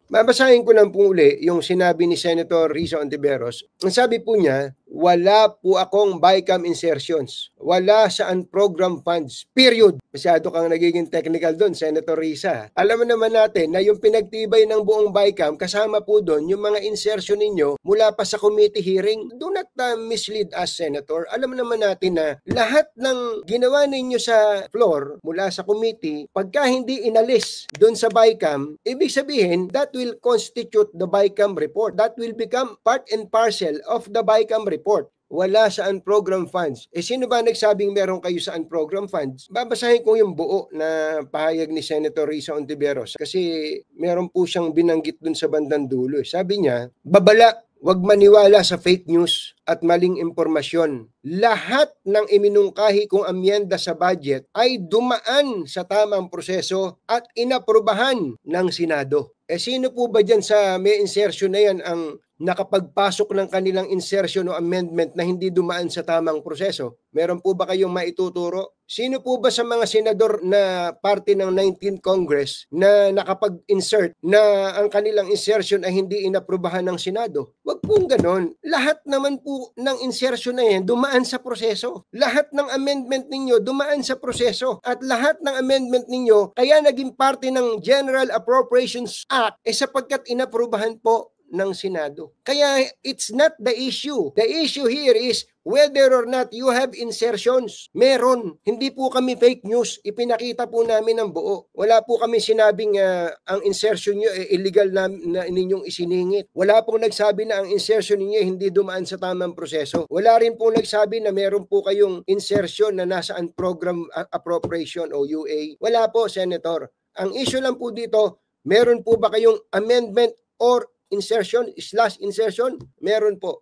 Babasahin ko lang po uli yung sinabi ni Senator Risa Ontiveros. Ang sabi po niya, wala po akong BICAM insertions. Wala sa unprogram funds. Period. Masyado kang nagiging technical doon, Senator Risa. Alam mo naman natin na yung pinagtibay ng buong BICAM, kasama po doon yung mga insertion ninyo mula pa sa committee hearing. Do not mislead us, Senator. Alam naman natin na lahat ng ginawa ninyo sa floor mula sa committee, pagka hindi inalis doon sa BICAM, ibig sabihin, that will constitute the BICAM report. That will become part and parcel of the BICAM report. Wala sa unprogrammed funds. Sino ba nagsabing meron kayo sa unprogrammed funds? Babasahin ko yung buo na pahayag ni Senator Risa Ontiveros kasi meron po siyang binanggit dun sa bandang dulo. Sabi niya, babala, huwag maniwala sa fake news at maling impormasyon. Lahat ng iminungkahi kong amyenda sa budget ay dumaan sa tamang proseso at inaprubahan ng Senado. Sino po ba dyan sa may insertion na yan ang nakapagpasok ng kanilang insertion o amendment na hindi dumaan sa tamang proseso? Meron po ba kayong maituturo? Sino po ba sa mga senador na parte ng 19th Congress na nakapag-insert na ang kanilang insertion ay hindi inaprubahan ng Senado? Wag pong ganon. Lahat naman po ng insertion na yan dumaan sa proseso. Lahat ng amendment ninyo dumaan sa proseso. At lahat ng amendment ninyo kaya naging parte ng General Appropriations Act sapagkat inaprubahan po ng Senado. Kaya it's not the issue. The issue here is whether or not you have insertions. Meron. Hindi po kami fake news. Ipinakita po namin ang buo. Wala po kami sinabing ang insertion nyo illegal na ninyong isiningit. Wala pong nagsabi na ang insertion ninyo hindi dumaan sa tamang proseso. Wala rin pong nagsabi na meron po kayong insertion na nasa program appropriation o UA. Wala po, Senator. Ang issue lang po dito, meron po ba kayong amendment or insertion/insertion? Meron po.